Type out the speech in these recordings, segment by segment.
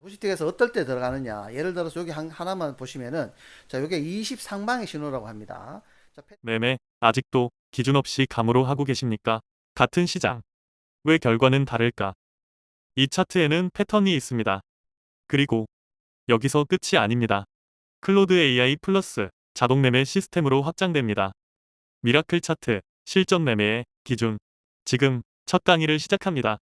구시틱에서 어떨 때 들어가느냐. 예를 들어서 여기 하나만 보시면은, 자, 이게 20 상방의 신호라고 합니다. 자, 매매, 아직도 기준 없이 감으로 하고 계십니까? 같은 시장. 왜 결과는 다를까? 이 차트에는 패턴이 있습니다. 그리고 여기서 끝이 아닙니다. 클로드 AI 플러스 자동 매매 시스템으로 확장됩니다. 미라클 차트, 실전 매매의 기준. 지금 첫 강의를 시작합니다.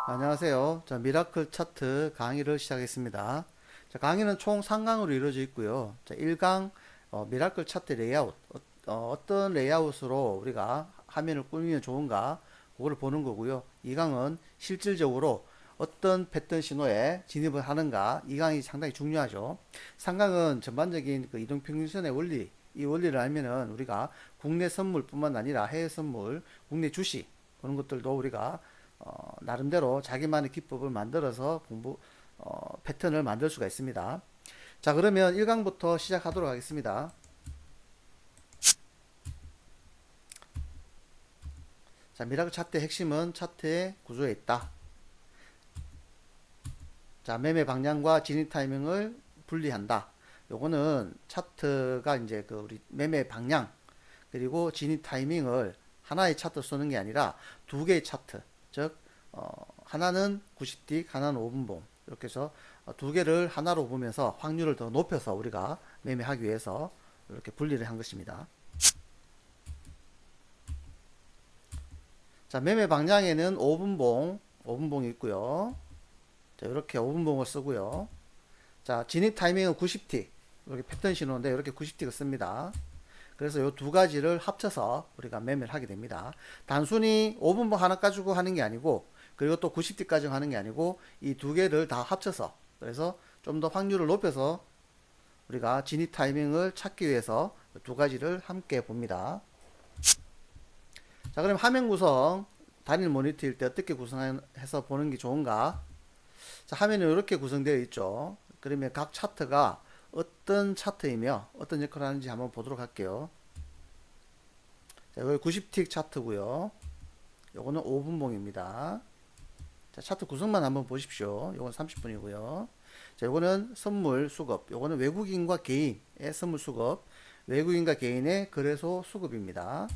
안녕하세요. 자, 미라클 차트 강의를 시작했습니다. 자, 강의는 총 3강으로 이루어져 있고요. 자, 1강 미라클 차트 레이아웃 어떤 레이아웃으로 우리가 화면을 꾸미면 좋은가 그거를 보는 거고요. 2강은 실질적으로 어떤 패턴 신호에 진입을 하는가 이 강이 상당히 중요하죠. 3강은 전반적인 그 이동평균선의 원리 이 원리를 알면은 우리가 국내 선물뿐만 아니라 해외 선물, 국내 주식 그런 것들도 우리가 나름대로 자기만의 기법을 만들어서 패턴을 만들 수가 있습니다. 자, 그러면 1강부터 시작하도록 하겠습니다. 자, 미라클 차트의 핵심은 차트의 구조에 있다. 자, 매매 방향과 진입 타이밍을 분리한다. 요거는 차트가 이제 그 우리 매매 방향 그리고 진입 타이밍을 하나의 차트 쓰는 게 아니라 두 개의 차트, 즉 하나는 90틱, 하나는 5분봉 이렇게 해서 두 개를 하나로 보면서 확률을 더 높여서 우리가 매매하기 위해서 이렇게 분리를 한 것입니다. 자, 매매 방향에는 5분봉이 있고요. 자, 이렇게 5분봉을 쓰고요. 자, 진입 타이밍은 90틱. 이렇게 패턴 신호인데 이렇게 90틱을 씁니다. 그래서 이 두 가지를 합쳐서 우리가 매매를 하게 됩니다. 단순히 5분봉 하나 가지고 하는 게 아니고 그리고 또 90틱까지 하는 게 아니고 이 두 개를 다 합쳐서 그래서 좀 더 확률을 높여서 우리가 진입 타이밍을 찾기 위해서 두 가지를 함께 봅니다. 자, 그럼 화면 구성 단일 모니터일 때 어떻게 구성해서 보는 게 좋은가? 자, 화면이 이렇게 구성되어 있죠. 그러면 각 차트가 어떤 차트이며 어떤 역할을 하는지 한번 보도록 할게요. 자, 여기 90틱 차트고요. 요거는 5분봉입니다. 자, 차트 구성만 한번 보십시오. 요건 30분이고요. 자, 요거는 선물 수급. 요거는 외국인과 개인의 선물 수급. 외국인과 개인의 거래소 수급입니다.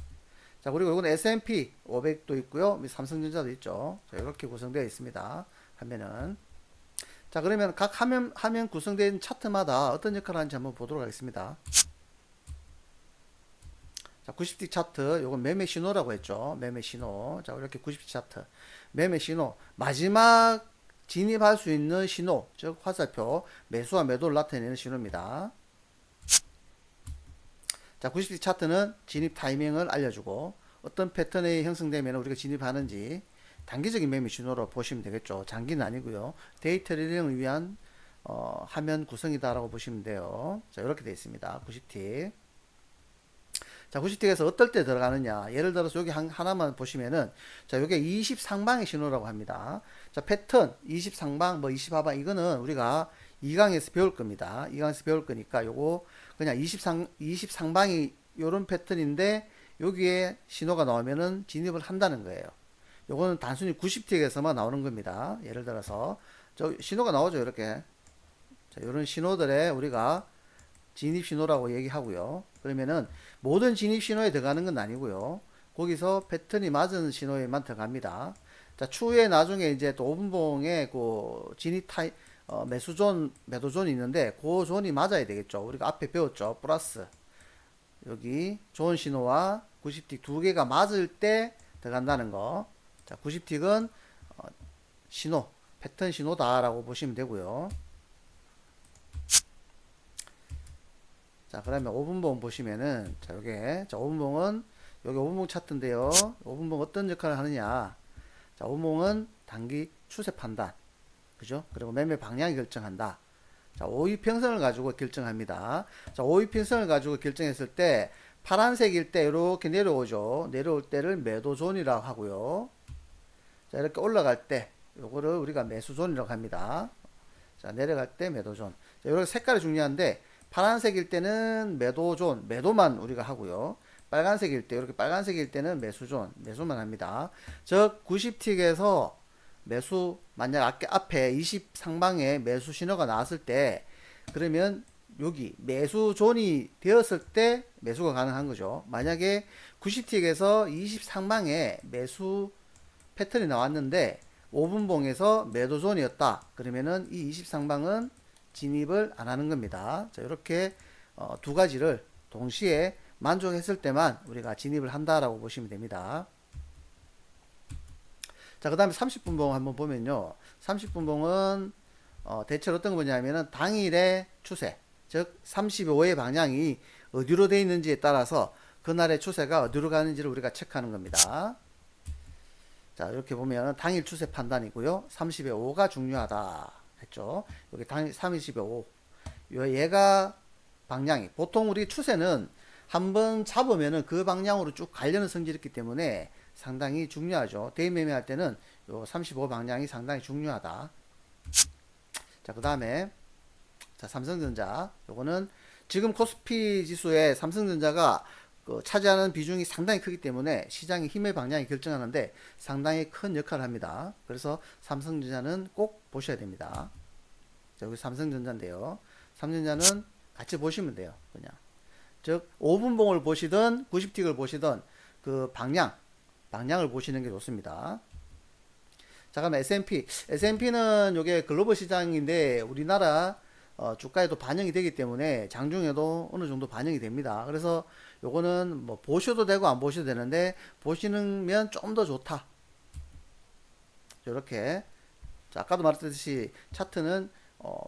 자, 그리고 요거는 S&P 500도 있고요. 삼성전자도 있죠. 자, 이렇게 구성되어 있습니다. 화면은. 자, 그러면 각 화면 구성된 차트마다 어떤 역할을 하는지 한번 보도록 하겠습니다. 자, 90틱 차트, 요건 매매 신호라고 했죠. 매매 신호. 자, 이렇게 90틱 차트. 매매 신호. 마지막 진입할 수 있는 신호. 즉, 화살표. 매수와 매도를 나타내는 신호입니다. 자, 90틱 차트는 진입 타이밍을 알려주고, 어떤 패턴이 형성되면 우리가 진입하는지, 단기적인 매매 신호로 보시면 되겠죠. 장기는 아니고요. 데이터 리딩을 위한 화면 구성이다라고 보시면 돼요. 자, 이렇게 되어 있습니다. 90틱. 자, 90틱에서 어떨 때 들어가느냐. 예를 들어서 여기 하나만 보시면은, 자, 요게 20 상방의 신호라고 합니다. 자, 패턴, 20 상방, 뭐 20 하방, 이거는 우리가 2강에서 배울 겁니다. 2강에서 배울 거니까 요거 그냥 20 상방이 요런 패턴인데, 여기에 신호가 나오면은 진입을 한다는 거예요. 요거는 단순히 90틱에서만 나오는 겁니다. 예를 들어서, 저 신호가 나오죠, 이렇게. 자, 요런 신호들에 우리가 진입 신호라고 얘기하고요. 그러면은 모든 진입 신호에 들어가는 건 아니고요. 거기서 패턴이 맞은 신호에만 들어갑니다. 자, 추후에 나중에 이제 또 5분봉에 그 진입 매수존, 매도존이 있는데 그 존이 맞아야 되겠죠. 우리가 앞에 배웠죠. 플러스. 여기 존 신호와 90틱 두 개가 맞을 때 들어간다는 거. 자, 90틱은 신호, 패턴 신호다라고 보시면 되고요. 자, 그러면 5분봉 보시면은, 자, 요게, 자, 5분봉은, 여기 5분봉 차트인데요. 5분봉 어떤 역할을 하느냐. 자, 5분봉은 단기 추세 판단. 그죠? 그리고 매매 방향이 결정한다. 자, 5위평선을 가지고 결정합니다. 자, 5위평선을 가지고 결정했을 때, 파란색일 때 이렇게 내려오죠. 내려올 때를 매도존이라고 하고요. 자, 이렇게 올라갈 때, 요거를 우리가 매수존이라고 합니다. 자, 내려갈 때 매도존. 자, 이렇게 색깔이 중요한데, 파란색일 때는 매도존, 매도만 우리가 하고요. 빨간색일 때, 이렇게 빨간색일 때는 매수존, 매수만 합니다. 즉, 90틱에서 매수 만약 앞에 20 상방에 매수 신호가 나왔을 때 그러면 여기 매수 존이 되었을 때 매수가 가능한 거죠. 만약에 90틱에서 20 상방에 매수 패턴이 나왔는데 5분봉에서 매도 존이었다. 그러면은 이 20 상방은 진입을 안 하는 겁니다. 자, 이렇게 두 가지를 동시에 만족했을 때만 우리가 진입을 한다라고 보시면 됩니다. 자, 그 다음에 30분봉 한번 보면요. 30분봉은 대체로 어떤 거냐면은 당일의 추세, 즉 35의 방향이 어디로 되어 있는지에 따라서 그날의 추세가 어디로 가는지를 우리가 체크하는 겁니다. 자, 이렇게 보면 당일 추세 판단이고요. 30의 5가 중요하다 했죠. 여기 당일 30의 5. 얘가 방향이 보통 우리 추세는 한번 잡으면은 그 방향으로 쭉 가려는 성질이 있기 때문에 상당히 중요하죠. 대인 매매할 때는 요 35 방향이 상당히 중요하다. 자, 그 다음에 자, 삼성전자. 요거는 지금 코스피 지수에 삼성전자가 차지하는 비중이 상당히 크기 때문에 시장의 힘의 방향이 결정하는데 상당히 큰 역할을 합니다. 그래서 삼성전자는 꼭 보셔야 됩니다. 자, 여기 삼성전자인데요. 삼성전자는 같이 보시면 돼요. 그냥. 즉, 5분봉을 보시든 90틱을 보시든 그 방향을 보시는 게 좋습니다. 자, 그럼 S&P. S&P는 이게 글로벌 시장인데 우리나라 주가에도 반영이 되기 때문에 장중에도 어느 정도 반영이 됩니다. 그래서 요거는 뭐 보셔도 되고 안 보셔도 되는데 보시면 좀 더 좋다. 이렇게. 자, 아까도 말했듯이 차트는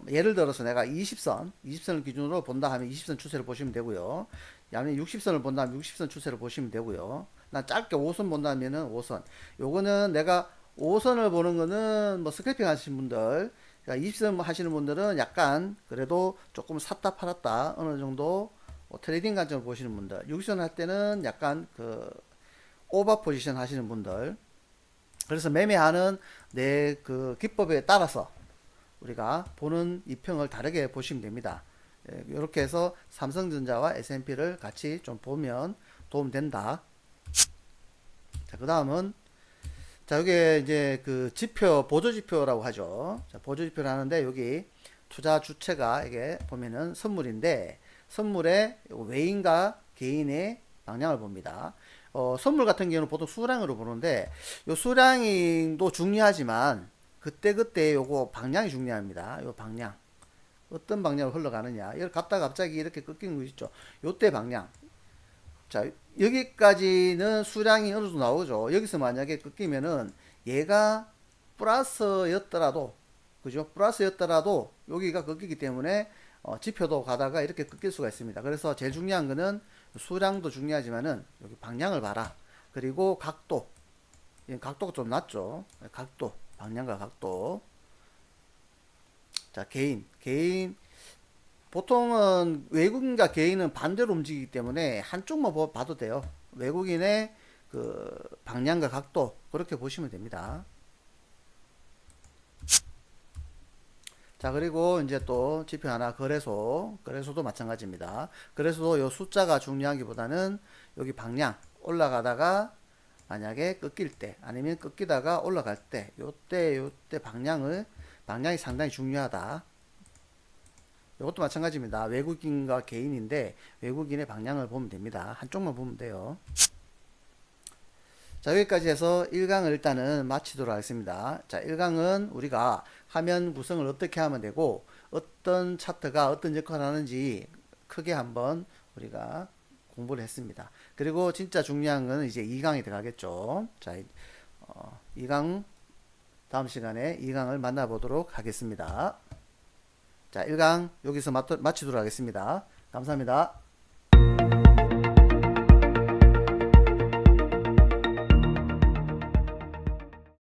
예를 들어서 내가 20선을 기준으로 본다 하면 20선 추세를 보시면 되고요. 아니면 60선을 본다 하면 60선 추세를 보시면 되고요. 난 짧게 5선 본다면은 5선. 요거는 내가 5선을 보는 거는 뭐 스크래핑 하시는 분들, 그러니까 20선 하시는 분들은 약간 그래도 조금 샀다 팔았다 어느 정도 트레이딩 관점을 보시는 분들, 60선 할 때는 약간 그 오버 포지션 하시는 분들. 그래서 매매하는 내 그 기법에 따라서 우리가 보는 이평을 다르게 보시면 됩니다. 이렇게 해서 삼성전자와 S&P를 같이 좀 보면 도움된다. 자, 그 다음은 자, 여기 이제 그 지표, 보조지표라고 하죠. 자, 보조지표를 하는데 여기 투자 주체가 이게 보면은 선물인데 선물의 외인과 개인의 방향을 봅니다. 선물 같은 경우는 보통 수량으로 보는데 요 수량도 중요하지만 그때그때 요거 방향이 중요합니다. 요 방향. 어떤 방향으로 흘러가느냐. 이걸 갔다가 갑자기 이렇게 꺾이는 거 있죠. 요때 방향. 자, 여기까지는 수량이 어느 정도 나오죠. 여기서 만약에 꺾이면은 얘가 플러스였더라도, 그죠? 플러스였더라도 여기가 꺾이기 때문에 지표도 가다가 이렇게 꺾일 수가 있습니다. 그래서 제일 중요한 거는 수량도 중요하지만은 여기 방향을 봐라. 그리고 각도. 각도가 좀 낮죠. 각도. 방향과 각도. 자, 개인. 보통은 외국인과 개인은 반대로 움직이기 때문에 한쪽만 봐도 돼요. 외국인의 그 방향과 각도 그렇게 보시면 됩니다. 자, 그리고 이제 또 지표 하나 거래소도 마찬가지입니다. 거래소도 요 숫자가 중요하기보다는 여기 방향 올라가다가 만약에 꺾일 때 아니면 꺾이다가 올라갈 때 요때 방향이 상당히 중요하다. 이것도 마찬가지입니다. 외국인과 개인인데 외국인의 방향을 보면 됩니다. 한쪽만 보면 돼요. 자, 여기까지 해서 1강을 일단은 마치도록 하겠습니다. 자, 1강은 우리가 화면 구성을 어떻게 하면 되고 어떤 차트가 어떤 역할을 하는지 크게 한번 우리가 공부를 했습니다. 그리고 진짜 중요한 거는 이제 2강이 들어가겠죠. 자, 2강 다음 시간에 2강을 만나보도록 하겠습니다. 자, 1강 여기서 마치도록 하겠습니다. 감사합니다.